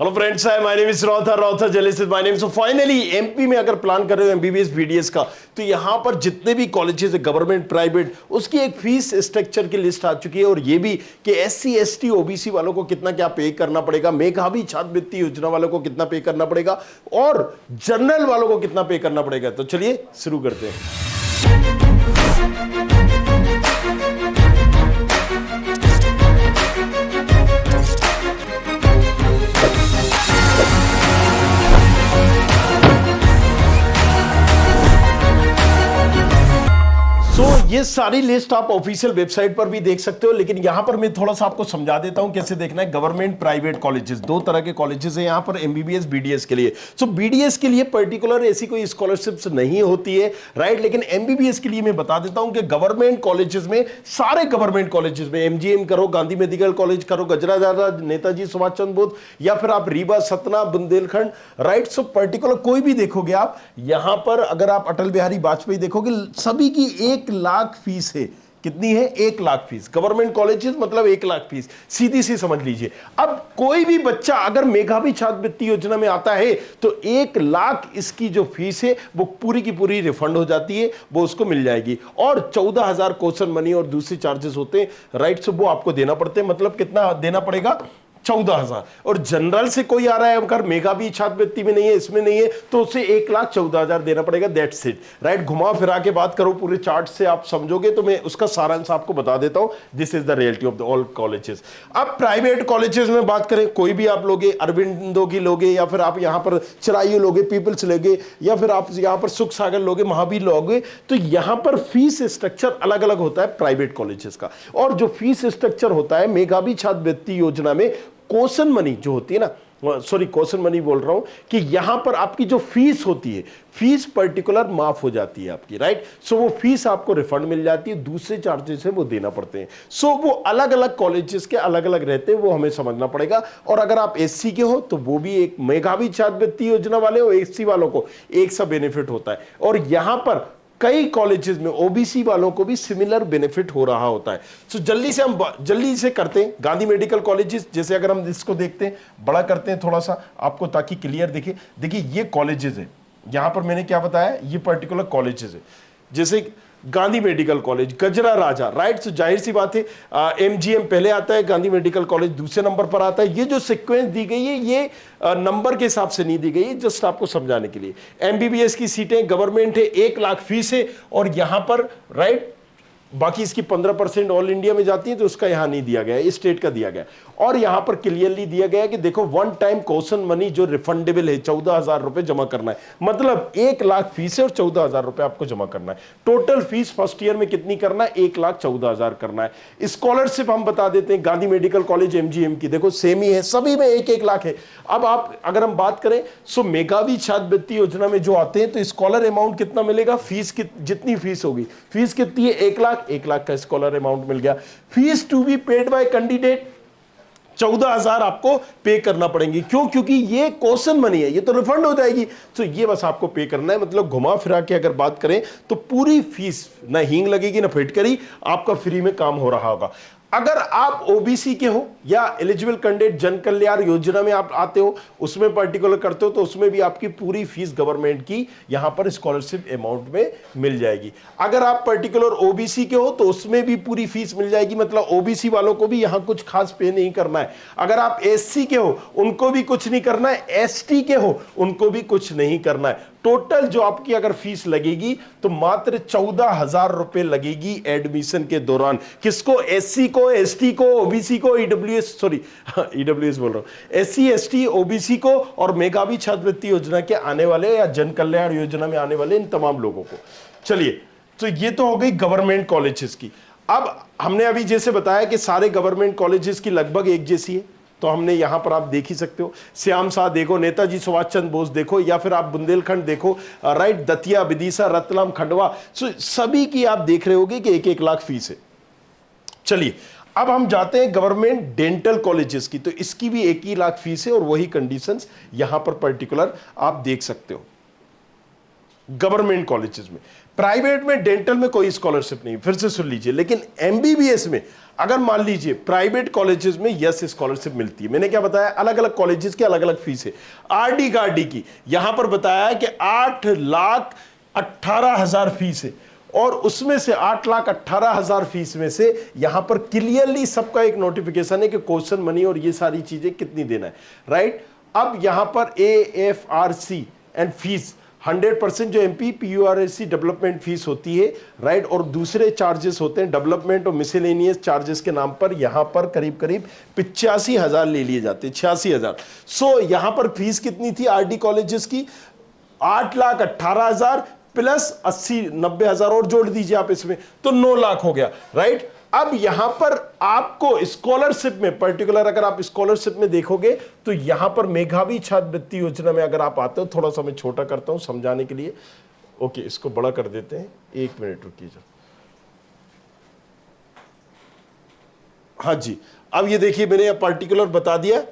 Hello friends, my name is रॉथा journalist my name. So finally MP में अगर plan कर रहे हो एमबीबीएस बीडीएस का, तो यहां पर जितने भी कॉलेजेस है गवर्नमेंट प्राइवेट, उसकी एक फीस स्ट्रक्चर की लिस्ट आ चुकी है। और ये भी कि एससी एसटी ओबीसी वालों को कितना क्या पे करना पड़ेगा, मेधावी छात्रवृत्ति योजना वालों को कितना पे करना पड़ेगा और जनरल वालों को कितना पे करना पड़ेगा। तो चलिए शुरू करते हैं। तो ये सारी लिस्ट आप ऑफिशियल वेबसाइट पर भी देख सकते हो, लेकिन यहां पर मैं थोड़ा सा आपको समझा देता हूं कैसे देखना है। गवर्नमेंट प्राइवेट कॉलेजेस, दो तरह के कॉलेजेस हैं यहां पर एमबीबीएस बीडीएस के लिए। सो बीडीएस के लिए पर्टिकुलर ऐसी कोई स्कॉलरशिप्स नहीं होती है, राइट। लेकिन एमबीबीएस के लिए मैं बता देता हूं कि गवर्नमेंट कॉलेजेस में, सारे गवर्नमेंट कॉलेजेस में, एमजीएम करो, गांधी मेडिकल कॉलेज करो, गजरादारा नेताजी सुभाष चंद्र बोस, या फिर आप Rewa, Satna, Bundelkhand, right. So particular कोई भी देखोगे आप यहां पर, अगर आप अटल बिहारी वाजपेयी देखोगे, सभी की 1,00,000 फीस है। कितनी है? 1,00,000 फीस। गवर्नमेंट कॉलेजेस मतलब 1,00,000 फीस, सीधी सी समझ लीजिए। अब कोई भी बच्चा अगर मेधावी छात्रवृत्ति योजना में आता है तो 1,00,000 इसकी जो फीस है वो पूरी की पूरी रिफंड हो जाती है, वो उसको मिल जाएगी। और 14,000 क्वेश्चन मनी और दूसरे चार्जेस होते हैं, राइट। सो वो आपको देना पड़ते हैं। मतलब कितना देना पड़ेगा? 14,000। और जनरल से कोई आ रहा है अगर मेधावी छात्रवृत्ति में नहीं है, इसमें नहीं है, तो उसे 1,14,000 देना पड़ेगा। That's it, right. घुमा फिरा के बात करो, पूरे चार्ट से आप समझोगे तो मैं उसका सारांश आपको बता देता हूं। This is the reality of the all colleges. अब प्राइवेट कॉलेजेस में बात करें, कोई भी आप लोगे, अरविंदो की लोगे, या फिर आप यहां पर चिरायू लोगे, पीपल्स लोगे, या फिर आप यहां पर सुख सागर लोगे, महावीर लोगे, तो यहां पर फीस स्ट्रक्चर अलग अलग होता है प्राइवेट कॉलेजेस का। और जो फीस स्ट्रक्चर होता है मेधावी छात्रवृत्ति योजना में, क्वेश्चन मनी जो होती है ना, सॉरी क्वेश्चन मनी बोल रहा हूं, कि यहां पर आपकी जो फीस होती है, फीस पर्टिकुलर माफ हो जाती है आपकी, राइट। सो वो फीस आपको रिफंड मिल जाती है, दूसरे चार्जेस है वो देना पड़ते हैं। सो वो अलग अलग कॉलेजेस के अलग अलग रहते हैं, वो हमें समझना पड़ेगा। और अगर आप एससी के हो तो वो भी एक मेधावी छात्रवृत्ति योजना वाले हो, एससी वालों को एक सा बेनिफिट होता है। और यहां पर कई कॉलेजेस में ओबीसी वालों को भी सिमिलर बेनिफिट हो रहा होता है। सो जल्दी से करते हैं। गांधी मेडिकल कॉलेजेस, जैसे अगर हम इसको देखते हैं, बड़ा करते हैं थोड़ा सा आपको ताकि क्लियर दिखे। देखिए ये कॉलेजेस है, यहां पर मैंने क्या बताया, ये पर्टिकुलर कॉलेजेस है। जैसे गांधी मेडिकल कॉलेज, गजरा राजा, राइट। तो जाहिर सी बात है एमजीएम पहले आता है, गांधी मेडिकल कॉलेज दूसरे नंबर पर आता है। ये जो सीक्वेंस दी गई है ये नंबर के हिसाब से नहीं दी गई है, जस्ट आपको समझाने के लिए। एमबीबीएस की सीटें गवर्नमेंट है, 1,00,000 फीस है, और यहां पर राइट बाकी इसकी 15% ऑल इंडिया में जाती है, तो उसका यहां नहीं दिया गया है, स्टेट का दिया गया। और यहां पर क्लियरली दिया गया है कि देखो वन टाइम क्वेश्चन मनी जो रिफंडेबल है, 14,000 रुपए जमा करना है। मतलब 1,00,000 फीस है और 14,000 रुपए आपको जमा करना है। टोटल फीस फर्स्ट ईयर में कितनी करना है? 1,14,000 करना है। स्कॉलरशिप हम बता देते हैं, गांधी मेडिकल कॉलेज एमजीएम की देखो सेम ही है, सभी में 1,00,000 है। अब आप अगर हम बात करें, सो मेधावी छात्रवृत्ति योजना में जो आते हैं तो स्कॉलर अमाउंट कितना मिलेगा? फीस जितनी फीस होगी, फीस कितनी है? 1,00,000 का स्कॉलर अमाउंट मिल गया। Fees to be paid by candidate 14,000 आपको पे करना पड़ेंगी। क्यों? क्योंकि ये क्वेश्चन मनी है, ये तो रिफंड हो जाएगी, तो ये बस आपको पे करना है। मतलब घुमा फिरा के अगर बात करें तो पूरी फीस, ना हींग लगेगी ना फिटकरी, आपका फ्री में काम हो रहा होगा। अगर आप ओबीसी के हो या एलिजिबल कैंडिडेट जन कल्याण योजना में आप आते हो, उसमें पर्टिकुलर करते हो, तो उसमें भी आपकी पूरी फीस गवर्नमेंट की यहां पर स्कॉलरशिप अमाउंट में मिल जाएगी। अगर आप पर्टिकुलर ओबीसी के हो तो उसमें भी पूरी फीस मिल जाएगी। मतलब ओबीसी वालों को भी यहां कुछ खास पे नहीं करना है। अगर आप एससी के हो उनको भी कुछ नहीं करना है, एसटी के हो उनको भी कुछ नहीं करना है। टोटल जो आपकी अगर फीस लगेगी तो मात्र 14,000 रुपए लगेगी एडमिशन के दौरान। किसको? एससी को, एसटी को, ओबीसी को, ईडब्ल्यूएस, सॉरी ईडब्ल्यूएस बोल रहा हूं, एससी एसटी ओबीसी को, और मेधावी छात्रवृत्ति योजना के आने वाले या जन कल्याण योजना में आने वाले इन तमाम लोगों को। चलिए, तो ये तो हो गई गवर्नमेंट कॉलेजेस की। अब हमने अभी जैसे बताया कि सारे गवर्नमेंट कॉलेजेस की लगभग एक जैसी है, तो हमने यहां पर आप देख ही सकते हो। श्याम शाह देखो, नेताजी सुभाष चंद्र बोस देखो, या फिर आप बुंदेलखंड देखो, राइट, दतिया, विदिशा, रतलाम, खंडवा, सभी की आप देख रहे होगे कि 1,00,000 फीस है। चलिए, अब हम जाते हैं गवर्नमेंट डेंटल कॉलेजेस की, तो इसकी भी 1,00,000 फीस है और वही कंडीशंस यहां पर पर्टिकुलर आप देख सकते हो गवर्नमेंट कॉलेजेस में। प्राइवेट में डेंटल में कोई स्कॉलरशिप नहीं, फिर से सुन लीजिए। लेकिन एमबीबीएस में अगर मान लीजिए प्राइवेट कॉलेजेस में यस स्कॉलरशिप मिलती है। मैंने क्या बताया, अलग अलग कॉलेजेस की अलग अलग फीस है। आरडी गार्डी की यहां पर बताया है कि 8,18,000 फीस है, और उसमें से 8,18,000 फीस में से यहां पर क्लियरली सबका एक नोटिफिकेशन है कि क्वेश्चन मनी और ये सारी चीजें कितनी देना है, राइट। अब यहां पर AFRC एंड फीस 100% जो MP PURSC डेवलपमेंट फीस होती है, राइट, और दूसरे चार्जेस होते हैं डेवलपमेंट और मिसलेनियस चार्जेस के नाम पर, यहां पर करीब करीब 85,000 ले लिए जाते हैं, 86,000। सो यहां पर फीस कितनी थी आरडी कॉलेजेस की, 8,18,000 प्लस 80-90,000 और जोड़ दीजिए आप इसमें, तो 9 लाख हो गया, राइट। अब यहां पर आपको स्कॉलरशिप में पर्टिकुलर अगर आप स्कॉलरशिप में देखोगे तो यहां पर मेधावी छात्रवृत्ति योजना में अगर आप आते हो, थोड़ा सा मैं छोटा करता हूं समझाने के लिए, ओके, इसको बड़ा कर देते हैं, 1 मिनट रुकिए। हाँ जी, अब ये देखिए मैंने पर्टिकुलर बता दिया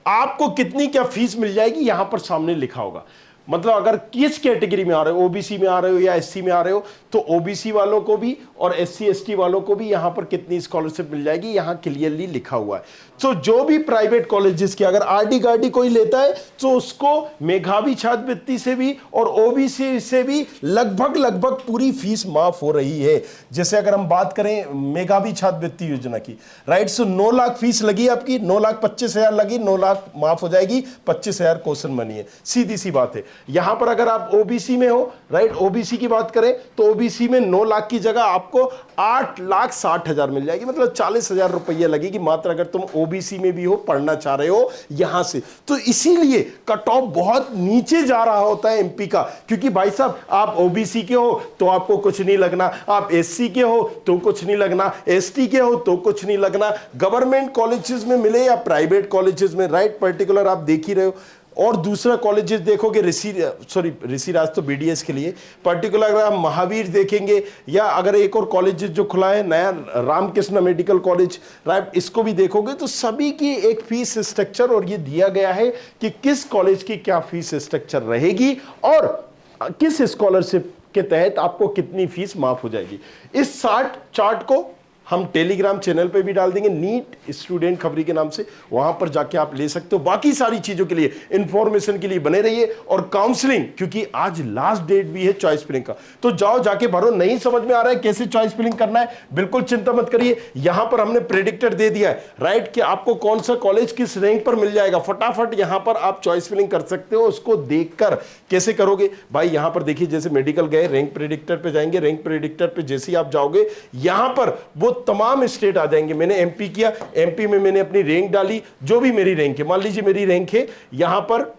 आपको कितनी क्या फीस मिल जाएगी, यहां पर सामने लिखा होगा। मतलब अगर किस कैटेगरी में आ रहे हो, ओबीसी में आ रहे हो या एससी में आ रहे हो, तो ओबीसी वालों को भी और एससी एसटी वालों को भी यहां पर कितनी स्कॉलरशिप मिल जाएगी, यहां क्लियरली लिखा हुआ है। तो जो भी प्राइवेट कॉलेजेस की अगर आरडी गार्डी कोई लेता है तो उसको मेधावी छात्रवृत्ति से भी और ओबीसी से भी लगभग पूरी फीस माफ हो रही है। जैसे अगर हम बात करें मेधावी छात्रवृत्ति योजना की, राइट, सो 9 लाख फीस लगी आपकी, 9,25,000 लगी, 9 लाख माफ हो जाएगी, 25,000 क्वेश्चन मनी है, सीधी सी बात है। यहां पर अगर आप ओबीसी में हो, राइट, ओबीसी की बात करें तो ओबीसी में 9 लाख की जगह आपको 8,60,000 मिल जाएगी, मतलब 40,000 रुपये लगेगी मात्र अगर तुम ओबीसी में भी हो, पढ़ना चाह रहे हो यहां से। तो इसीलिए कट ऑफ बहुत नीचे जा रहा होता है एमपी का, क्योंकि भाई साहब आप ओबीसी के हो तो आपको कुछ नहीं लगना, आप एससी के हो तो कुछ नहीं लगना, एसटी के हो तो कुछ नहीं लगना, गवर्नमेंट कॉलेजेस में मिले या प्राइवेट कॉलेजेस में, राइट, पर्टिकुलर आप देख ही रहे हो। और दूसरा कॉलेजेस देखोगे ऋषिराज तो बीडीएस के लिए, पर्टिकुलर अगर आप महावीर देखेंगे या अगर एक और कॉलेज जो खुला है नया रामकृष्ण मेडिकल कॉलेज, राइट, इसको भी देखोगे तो सभी की एक फीस स्ट्रक्चर और ये दिया गया है कि किस कॉलेज की क्या फीस स्ट्रक्चर रहेगी और किस स्कॉलरशिप के तहत आपको कितनी फीस माफ हो जाएगी। इस चार्ट को हम टेलीग्राम चैनल पे भी डाल देंगे, नीट स्टूडेंट खबरी के नाम से, वहां पर जाके आप ले सकते हो। बाकी सारी चीजों के लिए इंफॉर्मेशन के लिए बने रहिए, और काउंसलिंग, क्योंकि आज लास्ट डेट भी है चॉइस फिलिंग का, तो जाओ जाके भरो। नहीं समझ में आ रहा है कैसे चॉइस फिलिंग करना है, बिल्कुल चिंता मत करिए, यहां पर हमने प्रेडिक्टर दे दिया है, राइट, कि आपको कौन सा कॉलेज किस रैंक पर मिल जाएगा। फटाफट यहां पर आप चॉइस फिलिंग कर सकते हो। उसको देखकर कैसे करोगे भाई, यहां पर देखिए, जैसे मेडिकल गए, रैंक प्रेडिक्टर पे जाएंगे, रैंक प्रेडिक्टर पे जैसे ही आप जाओगे यहां पर वो तमाम स्टेट आ जाएंगे। मैंने एमपी किया, एमपी में मैंने अपनी रैंक डाली, जो भी मेरी रैंक है, मान लीजिए मेरी रैंक है यहां पर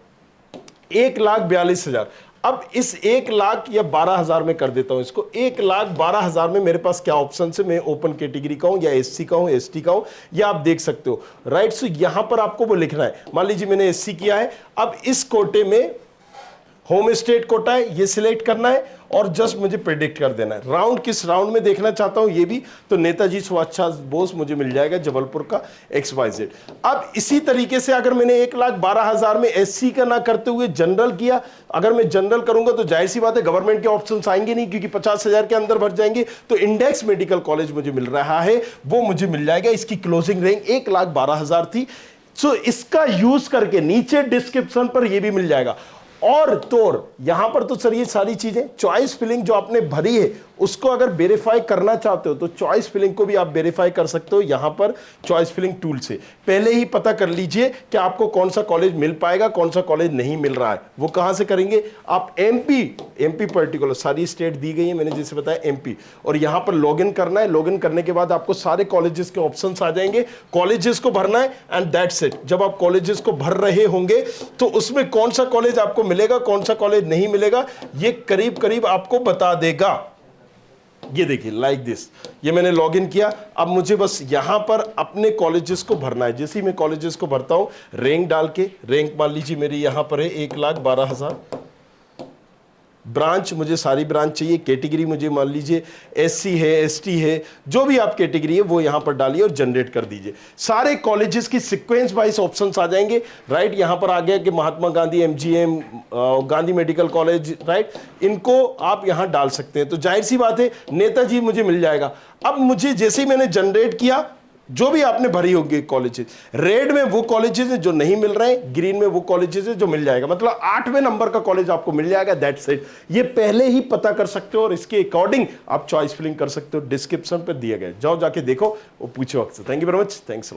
1,42,000। अब इस 1,00,000 या 12,000 में कर देता हूं इसको, 1,12,000 में मेरे पास क्या ऑप्शन है, मैं ओपन कैटेगरी का हूं या एससी का हूं, एसटी का हूं, या आप देख सकते हो, राइट। सो यहां पर आपको वो लिखना है, मान लीजिए मैंने एससी किया है, अब इस कोटे में होम स्टेट कोटा है, ये सिलेक्ट करना है और जस्ट मुझे प्रेडिक्ट कर देना है। राउंड किस राउंड में देखना चाहता हूं ये भी, तो नेताजी सुभाष चंद्र बोस मुझे मिल जाएगा, जबलपुर का XYZ। अब इसी तरीके से अगर मैंने 1,12,000 में एससी का ना करते हुए जनरल किया, अगर मैं जनरल करूंगा तो जाहिर सी बात है गवर्नमेंट के ऑप्शंस आएंगे नहीं, क्योंकि 50,000 के अंदर भर जाएंगे। तो इंडेक्स मेडिकल कॉलेज मुझे मिल रहा है, वो मुझे मिल जाएगा, इसकी क्लोजिंग रैंक 1,12,000 थी। सो इसका यूज करके नीचे डिस्क्रिप्शन पर यह भी मिल जाएगा। और तोड़ यहां पर तो सर ये सारी चीजें चॉइस फिलिंग जो आपने भरी है उसको अगर वेरीफाई करना चाहते हो तो चॉइस फिलिंग को भी आप वेरीफाई कर सकते हो यहां पर चॉइस फिलिंग टूल से। पहले ही पता कर लीजिए कि आपको कौन सा कॉलेज मिल पाएगा, कौन सा कॉलेज नहीं मिल रहा है। वो कहां से करेंगे आप, एमपी पर्टिकुलर सारी स्टेट दी गई है मैंने जैसे बताया एमपी, और यहां पर लॉगिन करना है। लॉगिन करने के बाद आपको सारे कॉलेजेस के ऑप्शंस आ जाएंगे, कॉलेजेस को भरना है एंड दैट्स इट। जब आप कॉलेजेस को भर रहे होंगे तो उसमें कौन सा कॉलेज आपको मिलेगा, कौन सा कॉलेज नहीं मिलेगा, ये करीब करीब आपको बता देगा। ये देखिए लाइक दिस, ये मैंने लॉगिन किया। अब मुझे बस यहां पर अपने कॉलेजेस को भरना है। जैसे ही मैं कॉलेजेस को भरता हूं रैंक डाल के, रैंक मान लीजिए मेरी यहां पर है 1,12,000, ब्रांच मुझे सारी ब्रांच चाहिए, कैटेगरी मुझे मान लीजिए एससी है, एसटी है, जो भी आप कैटेगरी है वो यहां पर डालिए और जनरेट कर दीजिए। सारे कॉलेजेस की सीक्वेंस वाइज ऑप्शंस आ जाएंगे, राइट। यहां पर आ गया कि Mahatma Gandhi, MGM, Gandhi medical college, right, इनको आप यहां डाल सकते हैं। तो जाहिर सी बात है नेताजी मुझे मिल जाएगा। अब मुझे जैसे ही मैंने जनरेट किया, जो भी आपने भरी होगी कॉलेजेस, रेड में वो कॉलेजेस हैं जो नहीं मिल रहे हैं, ग्रीन में वो कॉलेजेस हैं जो मिल जाएगा, मतलब 8वें नंबर का कॉलेज आपको मिल जाएगा। That's it. ये पहले ही पता कर सकते हो और इसके अकॉर्डिंग आप चॉइस फिलिंग कर सकते हो। डिस्क्रिप्शन पे दिया गया, जाओ जाके देखो, वो पूछो अक्सर। Thank you very much, thanks.